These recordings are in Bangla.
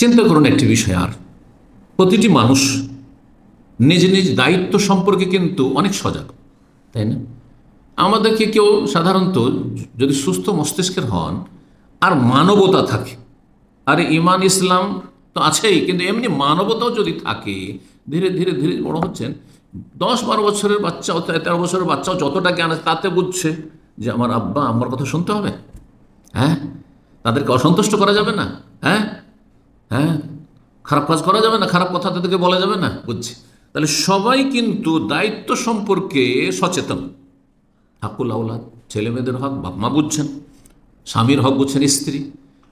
চিন্তা করুন একটি বিষয়, আর প্রতিটি মানুষ নিজ নিজ দায়িত্ব সম্পর্কে কিন্তু অনেক সজাগ, তাই না? আমাদেরকে কেউ সাধারণত যদি সুস্থ মস্তিষ্কের হন আর মানবতা থাকে, আর ইমান ইসলাম তো আছেই, কিন্তু এমনি মানবতাও যদি থাকে, ধীরে ধীরে ধীরে বড় হচ্ছেন, 10-12 বছরের বাচ্চাও 13 বছরের বাচ্চাও যতটা জ্ঞান আছে তাতে বুঝছে যে আমার আব্বা আমার কথা শুনতে হবে। হ্যাঁ, তাদেরকে অসন্তুষ্ট করা যাবে না। হ্যাঁ হ্যাঁ, খারাপ কাজ করা যাবে না, খারাপ কথা তাদেরকে বলা যাবে না, বুঝছি। তাহলে সবাই কিন্তু দায়িত্ব সম্পর্কে সচেতন। হাকুল আওলাদ, ছেলে মেয়েদের হক বাপ মা বুঝছেন, স্বামীর হক বুঝছেন স্ত্রী,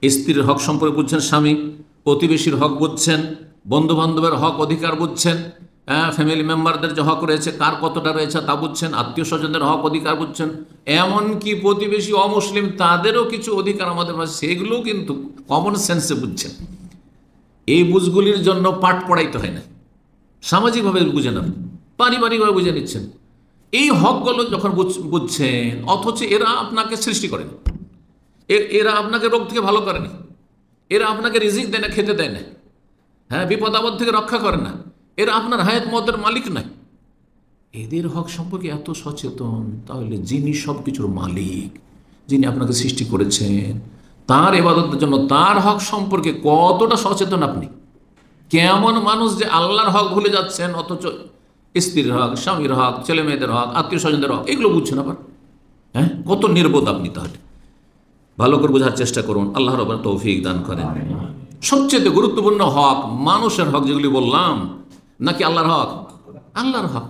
স্ত্রীর হক সম্পর্কে বুঝছেন স্বামী, প্রতিবেশীর হক বুঝছেন, বন্ধু বান্ধবের হক অধিকার বুঝছেন, ফ্যামিলি মেম্বারদের যে হক রয়েছে কার কতটা রয়েছে তা বুঝছেন, আত্মীয় স্বজনদের হক অধিকার বুঝছেন, এমনকি প্রতিবেশী অমুসলিম তাদেরও কিছু অধিকার আমাদের মাঝে, সেগুলোও কিন্তু কমন সেন্সে বুঝছেন। এই বুঝগুলির জন্য পাঠ পড়াইতে হয় না, সামাজিকভাবে বুঝে নেন, পারিবারিকভাবে বুঝে নিচ্ছেন। এই হকগুলো যখন বুঝছেন, অথচ এরা আপনাকে সৃষ্টি করেনি, এরা আপনাকে রোগ থেকে ভালো করেনি, এরা আপনাকে রিজিক দেয় না, খেতে দেয় না, হ্যাঁ, বিপদ আপদ থেকে রক্ষা করে না, এরা আপনার হায়াত মতের মালিক নয়, এদের হক সম্পর্কে এত সচেতন, তাহলে যিনি সব কিছুর মালিক, যিনি আপনাকে সৃষ্টি করেছেন, তার ইবাদতের জন্য তার হক সম্পর্কে কতটা সচেতন আপনি? কেমন মানুষ যে আল্লাহর হক ভুলে যাচ্ছেন, অথচ স্ত্রীর হক, স্বামীর হক, ছেলে মেয়েদের হক, আত্মীয় স্বজনদের হক, এগুলো বুঝছেন আবার। হ্যাঁ, কত নির্বোধ আপনি তাহলে। ভালো করে বোঝার চেষ্টা করুন, আল্লাহ রাব্বুল তৌফিক দান করেন। সবচেয়ে গুরুত্বপূর্ণ হক মানুষের হক যেগুলি বললাম, নাকি আল্লাহর হক? আল্লাহর হক।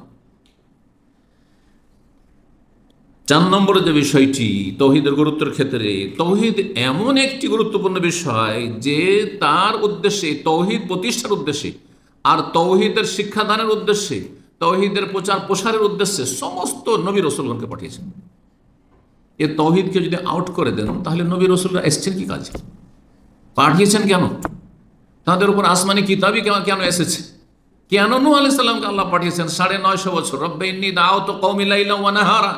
4 নম্বরের যে বিষয়টি তৌহিদের গুরুত্বের ক্ষেত্রে, তৌহিদ এমন একটি গুরুত্বপূর্ণ বিষয় যে তার উদ্দেশ্যে, তৌহিদ প্রতিষ্ঠার উদ্দেশ্যে আর তৌহিদের শিক্ষাদানের উদ্দেশ্যে, তৌহিদের প্রচার প্রসারের উদ্দেশ্যে সমস্ত নবী রসুলগণকে পাঠিয়েছেন। এ তৌহিদকে যদি আউট করে দেন, তাহলে নবী রসুলরা এসেছেন কি কাজে, পাঠিয়েছেন কেন, তাদের উপর আসমানি কিতাবই কেন এসেছে, কেন নূহ আলাইহিস সালামকে আল্লাহ পাঠিয়েছেন 950 বছর? রব্বে ইন্নী দাআওতু কওমি লাইলান ওয়া নাহারা,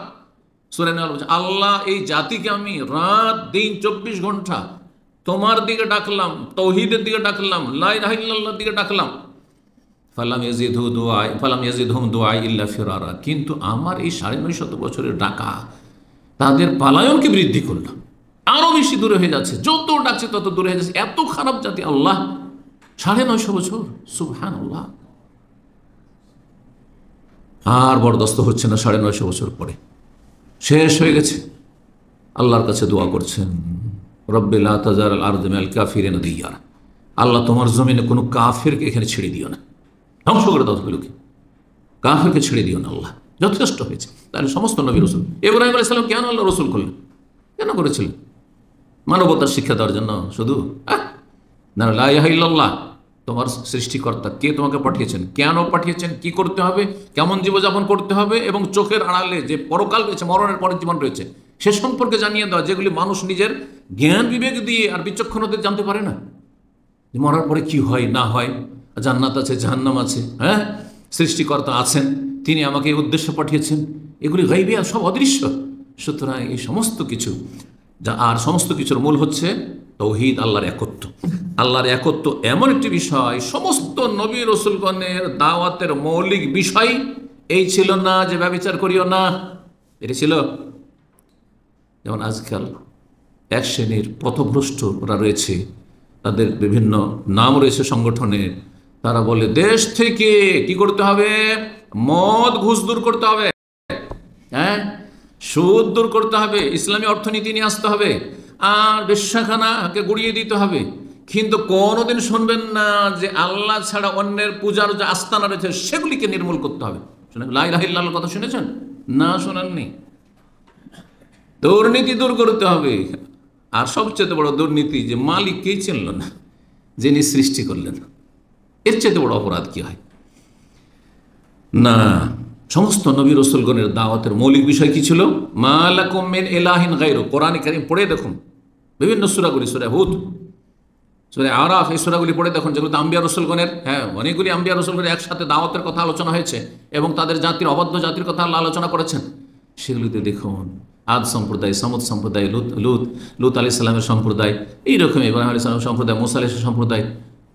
সূরা নাহল বলছে, আল্লাহ এই জাতিকে আমি রাত দিন 24 ঘন্টা তোমার দিকে ডাকলাম, তৌহিদের দিকে ডাকলাম, লা ইলাহা ইল্লাল্লাহর দিকে ডাকলাম, ফালাম ইয়াজিদহুম দুআই ইল্লা ফিরারা, কিন্তু আমার এই 950 বছরের ডাকা তাদের পালায়নকে বৃদ্ধি করল, আরো বেশি দূরে হয়ে যাচ্ছে, যত ডাকছে তত দূরে হয়ে যাচ্ছে। এত খারাপ জাতি আল্লাহ, 950 বছর, সুবহানাল্লাহ। আর বরদাস্ত হচ্ছে না, 950 বছর পরে শেষ হয়ে গেছে। আল্লাহর কাছে দোয়া করছেন, রব্বি লা তাজার আল আরদ মিনাল কাফিরিনা দিয়ারা, আল্লাহ তোমার জমিনে কোনো কাফেরকে এখানে ছেড়ে দিও না, ধ্বংস করে দাও সেগুলোকে, কাফেরকে ছেড়ে দিও না আল্লাহ। যথেষ্ট হয়েছে। তাহলে সমস্ত নবী রসুল, ইব্রাহিম আলাইহিস সালাম কেন আল্লাহ রসুল করলেন, কেন করেছিলেন? মানবতার শিক্ষা দেওয়ার জন্য শুধু? না, লা ইলাহা ইল্লাল্লাহ, তোমার সৃষ্টিকর্তা কে তোমাকে পাঠিয়েছেন, কেন পাঠিয়েছেন, কি করতে হবে, কেমন জীবনযাপন করতে হবে, এবং চোখের আড়ালে যে পরকাল রয়েছে, মরণের পরের জীবন রয়েছে, সে সম্পর্কে জানিয়ে দেওয়া, যেগুলি মানুষ নিজের জ্ঞান বিবেক দিয়ে আর বিচক্ষণতা জানতে পারে না, যে মরার পরে কি হয় না হয়, জান্নাত আছে, জাহান্নাম আছে, হ্যাঁ, সৃষ্টিকর্তা আছেন, তিনি আমাকে এই উদ্দেশ্যে পাঠিয়েছেন, এগুলি গায়বী আর সব অদৃশ্য। সুতরাং এই সমস্ত কিছু আর সমস্ত কিছুর মূল হচ্ছে তৌহিদ, আল্লাহর একত্ব। আল্লাহর একত্ব এমন একটি বিষয়, সমস্ত নবী রসুলগণের দাওয়াতের মৌলিক বিষয় এই ছিল না যে ব্যভিচার করিও না, এটি ছিল। যেমন আজকাল এক শ্রেণীর পথভ্রষ্টরা রয়েছে, তাদের বিভিন্ন নাম রয়েছে সংগঠনের, তারা বলে দেশ থেকে কি করতে হবে, মদ ঘুষ দূর করতে হবে, হ্যাঁ, সুদ দূর করতে হবে, ইসলামী অর্থনীতি নিয়ে আসতে হবে, আর বেশ্যাখানাকে গুড়িয়ে দিতে হবে। কিন্তু কোনোদিন শুনবেন না যে আল্লাহ ছাড়া অন্যের পূজার যে আস্তানা রয়েছে সেগুলিকে নির্মূল করতে হবে। শুনে লা ইলাহা ইল্লাল্লাহর কথা শুনেছেন? না, শোনেননি। দুর্নীতি দূর করতে হবে। আর সবচেয়ে বড় দুর্নীতি যে মালিককেই চিনল না, যিনি সৃষ্টি করলেন, এর চেয়ে বড় অপরাধ কি হয়? না, সমস্ত নবী রসুলগণের দাওয়াতের মৌলিক বিষয় কি ছিল? মা লাকুম মিন ইলাহিন গায়রু। কোরআনে কারীম পড়ে দেখুন, বিভিন্ন সূরাগুলি, সূরা হুদ, সূরা আরাফ, এই সূরাগুলি পড়ে দেখুন, যেগুলো আম্বিয়া রসুলগণের, হ্যাঁ, অনেকগুলি আম্বিয়া রসুলগণের একসাথে দাওয়াতের কথা আলোচনা হয়েছে এবং তাদের জাতির, অবাধ্য জাতির কথা আল্লাহ আলোচনা করেছেন। সেগুলিতে দেখুন আদ সম্প্রদায়, সামুদ সম্প্রদায়, লুত আলাইহিস সালামের সম্প্রদায়, এইরকম ইব্রাহিম আলাইহিস সালামের সম্প্রদায়, মুসা আলাইহিস সম্প্রদায়,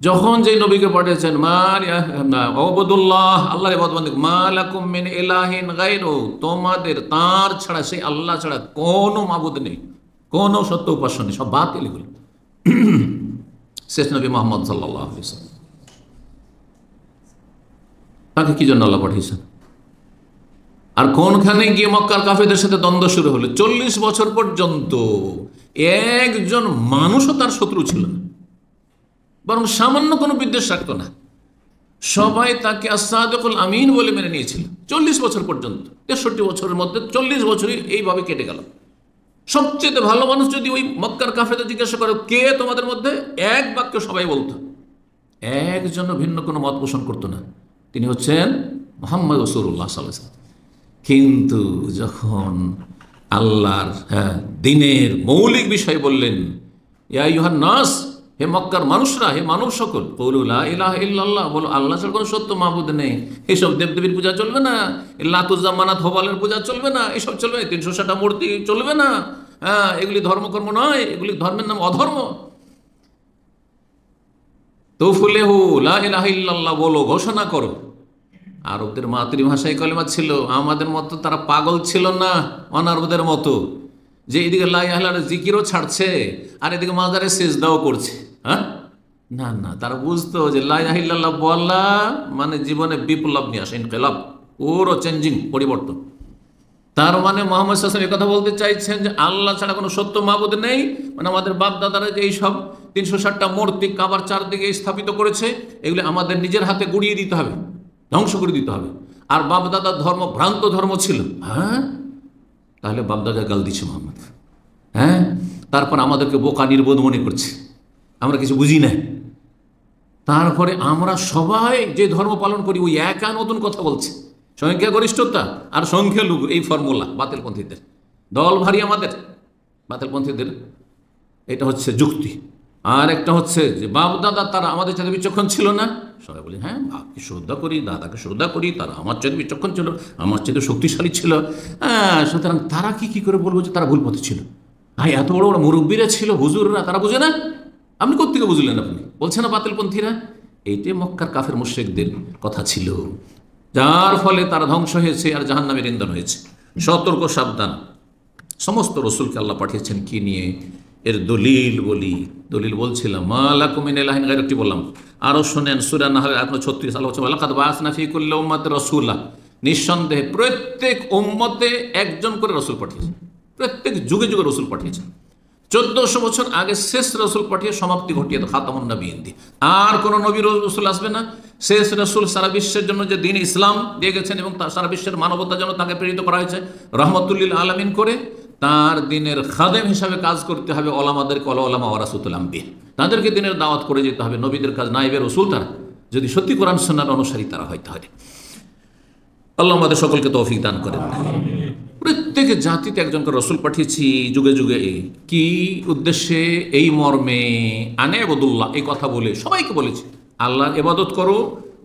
যখন যে নবীকে পাঠিয়েছেন ওয়াবুদুল্লাহ, আল্লাহর ইবাদত বন্দেগী, মা লাকুম মিন ইলাহিন গায়রু, তোমাদের তার ছাড়া, সেই আল্লাহ ছাড়া কোনো মাবুদ নেই, কোনো সত্য উপাস্য নেই, সব বাতিল এগুলো। শেষ নবী মুহাম্মদ সাল্লাল্লাহু আলাইহি ওয়াসাল্লাম, তাকে কি জন্য আল্লাহ পাঠিয়েছেন? আর কোনখানে গিয়ে মক্কার কাফেরদের সাথে দ্বন্দ্ব শুরু হলো? 40 বছর পর্যন্ত একজন মানুষও তার শত্রু ছিল না, বরং সামান্য কোনো বিদ্বেষ রাখতো না। সবাই তাকে আস-সাদিকুল আমিন বলে মেনে নিয়েছিল 40 বছর পর্যন্ত। 63 বছরের মধ্যে 40 বছরই এইভাবে কেটে গেল। সবচেয়ে ভালো মানুষ যদি ওই মক্কার কাফেরদের জিজ্ঞাসা করে কে তোমাদের মধ্যে, এক বাক্য সবাই বলতো, একজন ভিন্ন কোনো মত পোষণ করতো না, তিনি হচ্ছেন মুহাম্মদ রাসূলুল্লাহ সাল্লাল্লাহু আলাইহি ওয়াসাল্লাম। কিন্তু যখন আল্লাহর দ্বীনের মৌলিক বিষয় বললেন, ইয়া আইয়ুহান নাস, হে মক্কার মানুষরা, হে মানব সকল, ক্বুলু লা ইলাহা ইল্লাল্লাহ, বলো আল্লাহ ছাড়া কোনো সত্য মাবুদ নেই। এইসব দেবদেবীর পূজা চলবে না, লাত উজ্জা মানাত হোবালের পূজা চলবে না, এসব চলবে না, 360টা মূর্তি চলবে না, এগুলি ধর্মকর্ম নয়, এগুলি ধর্মের নাম অধর্ম। তুফলিহু লা ইলাহা ইল্লাল্লাহ বলো, ঘোষণা করো। আরবদের মাতৃভাষায় কলেমা ছিল, আমাদের মতো তারা পাগল ছিল না অনারবদের মতো, যে এদিকে লা ইলাহা ইল্লাল্লাহর জিকিরও ছাড়ছে আর এদিকে মাজারে সিজদাও করছে। না না, তারা বুঝতো যে লা ইলাহা ইল্লাল্লাহ বলা মানে জীবনে বিপ্লব নিয়ে আসে, ইনকিলাব, পুরো চেঞ্জিং, পরিবর্তন। তার মানে মুহাম্মদ সাল্লাল্লাহু আলাইহি ওয়াসাল্লাম কথা বলতে চাইছেন যে আল্লাহ ছাড়া কোনো সত্য মাবুদ নেই। মানে আমাদের বাপ দাদারা যে এইসব 360টা মূর্তি কাবার চারদিকে স্থাপিত করেছে, এগুলি আমাদের নিজের হাতে গুড়িয়ে দিতে হবে, ধ্বংস করে দিতে হবে। আর বাপদাদার ধর্ম ভ্রান্ত ধর্ম ছিল। তাহলে বাপদাদা গাল দিচ্ছে মোহাম্মদ। তারপর আমাদেরকে বোকা নির্বোধ মনে করছে, আমরা কিছু বুঝি না। তারপরে আমরা সবাই যে ধর্ম পালন করি ওই একা নতুন কথা বলছে। সংখ্যাগরিষ্ঠতা আর সংখ্যালঘু, এই ফর্মুলা বাতিলপন্থীদের, দল ভারী আমাদের বাতিলপন্থীদের, এটা হচ্ছে যুক্তি। আর একটা হচ্ছে যে বাপ দাদা তারা আমাদের সাথে বিচক্ষণ ছিল না। সবাই বলি হ্যাঁ, বাপকে শ্রদ্ধা করি, দাদাকে শ্রদ্ধা করি, তারা আমার চাইতে বিচক্ষণ ছিল, আমার চাইতে শক্তিশালী ছিল। সুতরাং তারা কি করে বলবো যে তারা ভুল পথে ছিল? এত বড় বড় মুরব্বীরা ছিল, হুজুররা, তারা বুঝে না? আপনি কোত্থেকে বুঝলেন? আপনি বলছেন না বাতিলপন্থীরা। এইটাই মক্কার কাফের মুশরিকদের কথা ছিল, যার ফলে তারা ধ্বংস হয়েছে আর জাহান্নামের ইন্ধন হয়েছে। সতর্ক, সাবধান। সমস্ত রসুলকে আল্লাহ পাঠিয়েছেন কি নিয়ে? এর দলিল বলছিলাম, মা লাকুম মিন ইলাহিন গায়রু, একটি বললাম। আরও শোনেন, সূরা নাহল 36 আল্লাহ বলছেন, লাকাদ বাআসনা ফী কুল্লি উম্মাতিন রাসূলা, নিঃসন্দেহে প্রত্যেক উম্মতে একজন করে রসুল পাঠিয়েছেন, প্রত্যেক যুগে যুগে রসুল পাঠিয়েছেন। 1400 বছর আগে শেষ রসুল পাঠিয়ে সমাপ্তি ঘটিয়ে খাতামুন নবিয়্যিন দিয়ে আর কোনো নবী রসুল আসবে না। শেষ রসুল সারা বিশ্বের জন্য যে দিন ইসলাম দিয়ে গেছেন এবং সারা বিশ্বের মানবতার জন্য তাকে প্রেরিত করা হয়েছে রহমতুল্লিল আলামিন করে, তার দিনের খাদেম হিসাবে কাজ করতে হবে ওলামাদেরকে, ওলামা ওয়ারাসাতুল আম্বিয়া, তাদেরকে দিনের দাওয়াত করে যেতে হবে। নবীদের কাজ নাইবে রসুল তারা, যদি সত্যি কোরআন সুন্নাহর অনুসারী তারা হইতে হবে। আল্লাহ আমাদের সকলকে তৌফিক দান করেন। প্রত্যেক জাতিতে একজন করে রসুল পাঠিয়েছি যুগে যুগে। কি উদ্দেশ্যে? এই মর্মে, আনে আবুদুল্লাহ, এই কথা বলে সবাইকে বলেছি আল্লাহর ইবাদত করো,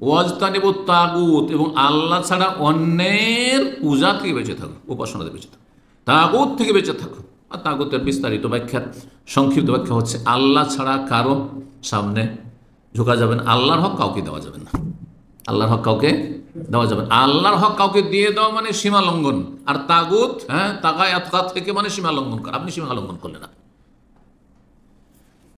ওয়াজতানিবুত তাগুত, এবং আল্লাহ ছাড়া অন্যের পূজা থেকে বেঁচে থাকো, উপাসনা থেকে বেঁচে থাকো, তাগুত থেকে বেঁচে থাকো। আর তাগুতের বিস্তারিত ব্যাখ্যার সংক্ষিপ্ত ব্যাখ্যা হচ্ছে আল্লাহ ছাড়া কারো সামনে ঝুঁকা যাবে না, আল্লাহর হক কাউকে দেওয়া যাবে না, আল্লাহর হক কাউকে দেওয়া যাবে না। আল্লাহর হক কাউকে দিয়ে দেওয়া মানে সীমা লঙ্ঘন, আর তাগুত তাগায়াত থেকে মানে সীমা লঙ্ঘন করা। আপনি সীমা লঙ্ঘন করলেন না।